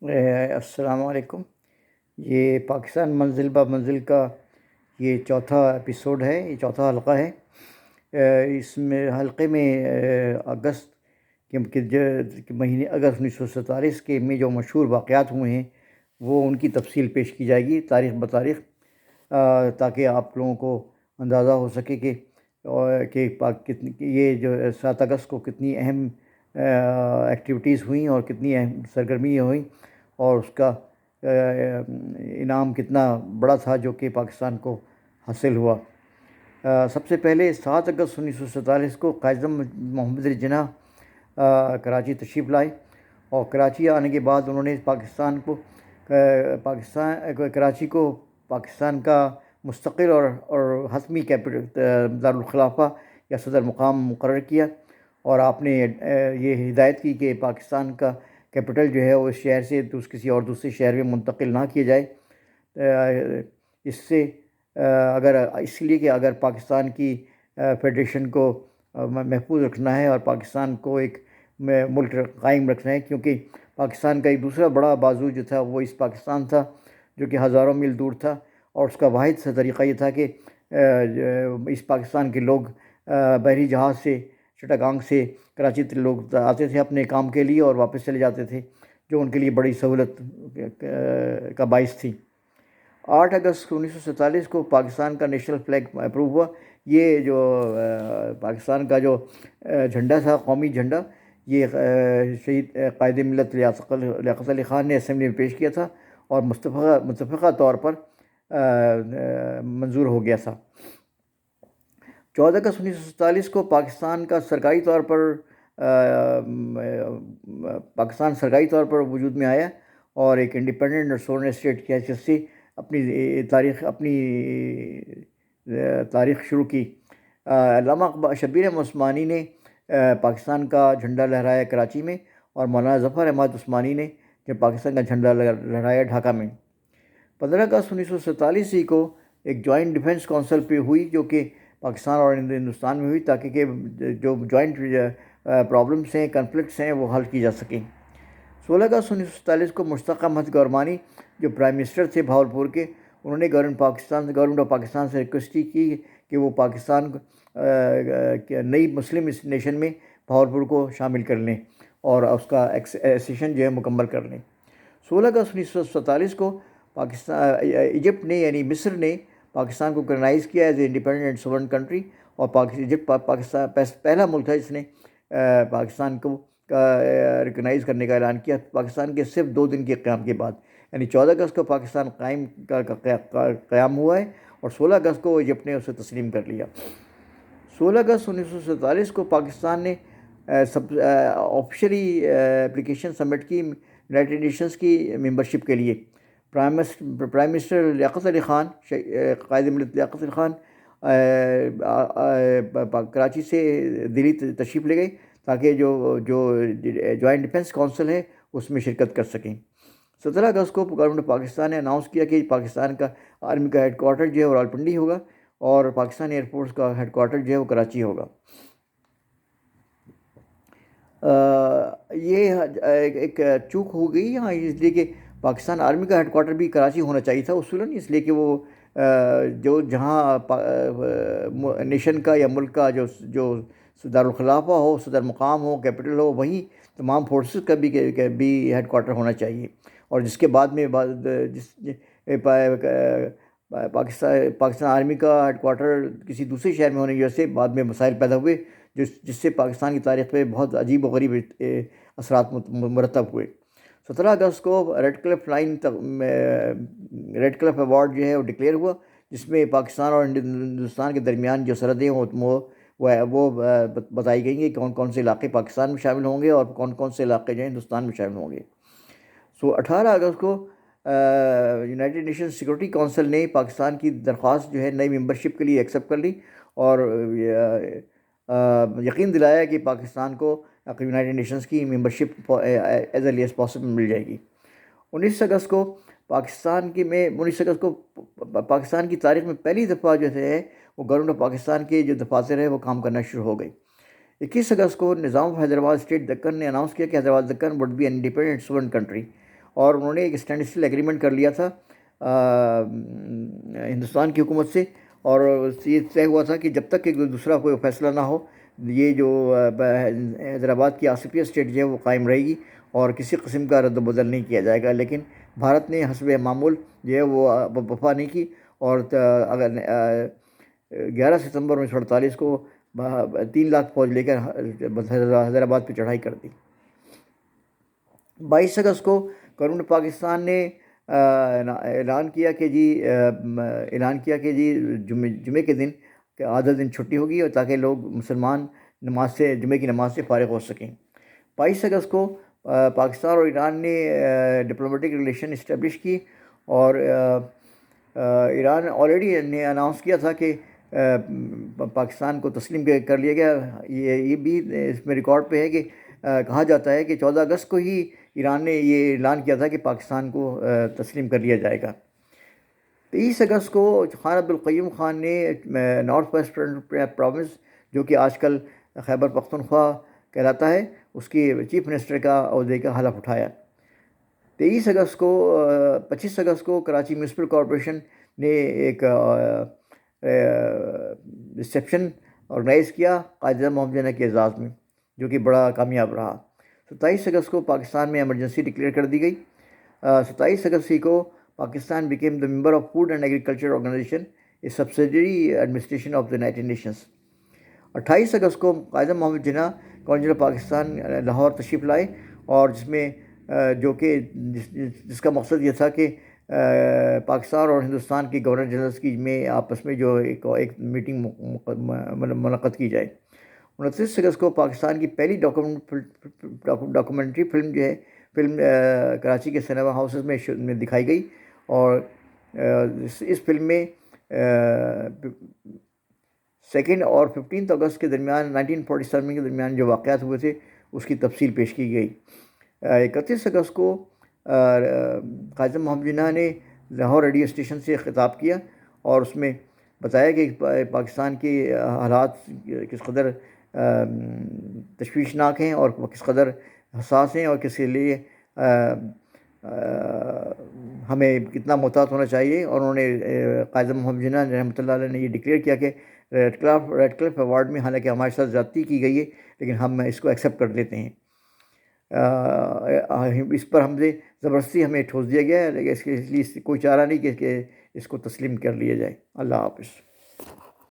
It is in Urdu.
السلام علیکم۔ یہ پاکستان منزل بہ منزل کا یہ چوتھا ایپیسوڈ ہے، یہ چوتھا حلقہ ہے۔ اس میں حلقے میں اگست کے مہینے اگست 1947 کے میں جو مشہور واقعات ہوئے ہیں وہ ان کی تفصیل پیش کی جائے گی تاریخ بتاریخ، تاکہ آپ لوگوں کو اندازہ ہو سکے کہ یہ جو 7 اگست کو کتنی اہم ایکٹیویٹیز ہوئیں اور کتنی اہم سرگرمیاں ہوئیں، اور اس کا انعام کتنا بڑا تھا جو کہ پاکستان کو حاصل ہوا۔ سب سے پہلے 7 اگست 1947 کو قائد اعظم محمد علی جناح کراچی تشریف لائے، اور کراچی آنے کے بعد انہوں نے کراچی کو پاکستان کا مستقل اور حتمی دارالخلافہ یا صدر مقام مقرر کیا، اور آپ نے یہ ہدایت کی کہ پاکستان کا کیپٹل جو ہے وہ اس شہر سے کسی اور دوسرے شہر میں منتقل نہ کیا جائے، اس لیے کہ اگر پاکستان کی فیڈریشن کو محفوظ رکھنا ہے اور پاکستان کو ایک ملک قائم رکھنا ہے، کیونکہ پاکستان کا ایک دوسرا بڑا بازو جو تھا وہ اس پاکستان تھا جو کہ ہزاروں میل دور تھا، اور اس کا واحد سا طریقہ یہ تھا کہ اس پاکستان کے لوگ بحری جہاز سے چٹاگانگ سے کراچی لوگ آتے تھے اپنے کام کے لیے اور واپس چلے جاتے تھے، جو ان کے لیے بڑی سہولت کا باعث تھی۔ 8 اگست 1947 کو پاکستان کا نیشنل فلیگ اپروو ہوا۔ یہ جو پاکستان کا جو جھنڈا تھا، قومی جھنڈا، یہ شہید قائد ملت لیاقت علی خان نے اسمبلی میں پیش کیا تھا اور متفقہ طور پر منظور ہو گیا تھا۔ 14 اگست 1947 کو پاکستان سرکاری طور پر وجود میں آیا اور ایک انڈیپینڈنٹ اور سورن اسٹیٹ کی حیثیت سے اپنی تاریخ شروع کی۔ علامہ شبیر احمد عثمانی نے پاکستان کا جھنڈا لہرایا کراچی میں، اور مولانا ظفر احمد عثمانی نے پاکستان کا جھنڈا لہرایا ڈھاکہ میں۔ 15 اگست 1947 کو ایک جوائنٹ ڈیفنس کونسل پہ ہوئی جو کہ پاکستان اور ہندوستان میں ہوئی، تاکہ کہ جو جوائنٹ پرابلمس ہیں، کنفلکٹس ہیں، وہ حل کی جا سکیں۔ 16 اگست 1947 کو مشتاق احمد گورمانی جو پرائم منسٹر تھے بھاولپور کے، انہوں نے گورنمنٹ آف پاکستان سے ریکویسٹ کی کہ وہ پاکستان نئی مسلم نیشن میں بھاولپور کو شامل کر لیں اور اس کا ایکسیشن جو ہے مکمل کر لیں۔ 16 اگست 1947 کو ایجپٹ نے یعنی مصر نے پاکستان کو کولونائز کیا as a independent sovereign country, اور ایجپٹ پاکستان پہلا ملک ہے جس نے پاکستان کو ریکگنائز کرنے کا اعلان کیا پاکستان کے صرف 2 دن کے قیام کے بعد، یعنی 14 اگست کو پاکستان قیام ہوا ہے اور 16 اگست کو ایجپٹ نے اسے تسلیم کر لیا۔ 16 اگست 1947 کو پاکستان نے آفیشلی اپلیکیشن سبمٹ کی یونائٹڈ نیشنز کی ممبرشپ کے لیے۔ پرائم منسٹر لیاقت علی خان، قائد ملت لیاقت علی خان کراچی سے دلی تشریف لے گئے تاکہ جو جوائنٹ ڈیفنس کونسل ہے اس میں شرکت کر سکیں۔ 17 اگست کو گورنمنٹ آف پاکستان نے اناؤنس کیا کہ پاکستان کا آرمی کا ہیڈ کوارٹر جو ہے وہ راولپنڈی ہوگا، اور پاکستان ایئر فورس کا ہیڈ کوارٹر جو ہے وہ کراچی ہوگا۔ یہ ایک چوک ہو گئی یہاں، اس لیے کہ پاکستان آرمی کا ہیڈ کوارٹر بھی کراچی ہونا چاہیے تھا اصولاً، اس لیے کہ وہ جہاں نیشن کا یا ملک کا جو دارالخلافہ ہو، صدر مقام ہو، کیپٹل ہو، وہیں تمام فورسز کا بھی ہیڈ کوارٹر ہونا چاہیے، اور جس کے بعد میں پاکستان آرمی کا ہیڈ کوارٹر کسی دوسرے شہر میں ہونے کی وجہ سے بعد میں مسائل پیدا ہوئے، جس سے پاکستان کی تاریخ پہ بہت عجیب و غریب اثرات مرتب ہوئے۔ 17 اگست کو ریڈ کلف ایوارڈ جو ہے وہ ڈکلیئر ہوا، جس میں پاکستان اور ہندوستان کے درمیان جو سرحدیں وہ بتائی گئی ہیں کہ کون کون سے علاقے پاکستان میں شامل ہوں گے اور کون کون سے علاقے جو ہیں ہندوستان میں شامل ہوں گے۔ 18 اگست کو یونائٹڈ نیشن سیکورٹی کونسل نے پاکستان کی درخواست جو ہے نئی ممبرشپ کے لیے ایکسیپٹ کر لی، اور یقین دلایا کہ پاکستان کو یونائٹڈ نیشنز کی membership as early as possible مل جائے گی۔ 19 اگست کو پاکستان کی تاریخ میں پہلی دفعہ جو ہے وہ گورنمنٹ آف پاکستان کے جو دفاتر ہے وہ کام کرنا شروع ہو گئی۔ 21 اگست کو نظام آف حیدرآباد اسٹیٹ دکن نے اناؤنس کیا کہ Hyderabad Deccan would be an independent sovereign country, اور انہوں نے ایک اسٹینڈ اسٹل ایگریمنٹ کر لیا تھا ہندوستان کی حکومت سے، اور یہ طے ہوا تھا کہ جب تک کہ دوسرا کوئی فیصلہ نہ ہو، یہ جو حیدرآباد کی آصفیہ اسٹیٹ جو ہے وہ قائم رہے گی اور کسی قسم کا رد و بدل نہیں کیا جائے گا. لیکن بھارت نے حسب معمول جو ہے وہ وفا نہیں کی، اور اگر 11 ستمبر 1948 کو 3 لاکھ فوج لے کر حیدرآباد پہ چڑھائی کر دی. 22 اگست کو گورنمنٹ پاکستان نے اعلان کیا کہ جی جمعے کے دن آدھا دن چھٹی ہوگی، اور تاکہ لوگ مسلمان جمعے کی نماز سے فارغ ہو سکیں. 22 اگست کو پاکستان اور ایران نے ڈپلومیٹک ریلیشن اسٹیبلش کی، اور ایران آلریڈی نے اناؤنس کیا تھا کہ پاکستان کو تسلیم کر لیا گیا. یہ بھی اس میں ریکارڈ پہ ہے کہ کہا جاتا ہے کہ 14 اگست کو ہی ایران نے یہ اعلان کیا تھا کہ پاکستان کو تسلیم کر لیا جائے گا. 23 اگست کو خان عبدالقیوم خان نے نارتھ ویسٹ پروونس، جو کہ آج کل خیبر پختونخوا کہلاتا ہے، اس کی چیف منسٹر کا عہدے کا حلف اٹھایا. 25 اگست کو کراچی میونسپل کارپوریشن نے ایک ریسیپشن آرگنائز کیا قائد اعظم محمد جناح کے اعزاز میں، جو کہ بڑا کامیاب رہا. 27 اگست کو پاکستان میں ایمرجنسی ڈکلیئر کر دی گئی. 27 اگست کو Pakistan became the member of Food and Agriculture Organization, a subsidiary administration of the United Nations. 28 اگست کو قائد اعظم محمد جناح گورنر جنرل پاکستان لاہور تشریف لائے، اور جس میں جس کا مقصد یہ تھا کہ پاکستان اور ہندوستان کی گورنر جنرلز کی میں آپس میں جو ایک میٹنگ منعقد کی جائے. 29 اگست کو پاکستان کی پہلی ڈاکومنٹری فلم جو ہے کراچی کے سنیما ہاؤسز میں دکھائی گئی، اور اس فلم میں 2 اور 15 اگست کے درمیان 1947 کے درمیان جو واقعات ہوئے تھے اس کی تفصیل پیش کی گئی. 31 اگست کو قائد اعظم محمد جناح نے لاہور ریڈیو اسٹیشن سے خطاب کیا، اور اس میں بتایا کہ پاکستان کے حالات کس قدر تشویشناک ہیں اور کس قدر حساس ہیں، اور کس کے لیے ہمیں کتنا محتاط ہونا چاہیے. اور انہوں نے قائد اعظم محمد جناح رحمۃ اللہ علیہ نے یہ ڈکلیئر کیا کہ ریڈ کلف ایوارڈ میں حالانکہ ہمارے ساتھ زیادتی کی گئی ہے، لیکن ہم اس کو ایکسیپٹ کر لیتے ہیں. اس پر زبردستی ہمیں ٹھوس دیا گیا ہے، لیکن اس لیے کوئی چارہ نہیں کہ اس کو تسلیم کر لیا جائے. اللہ حافظ.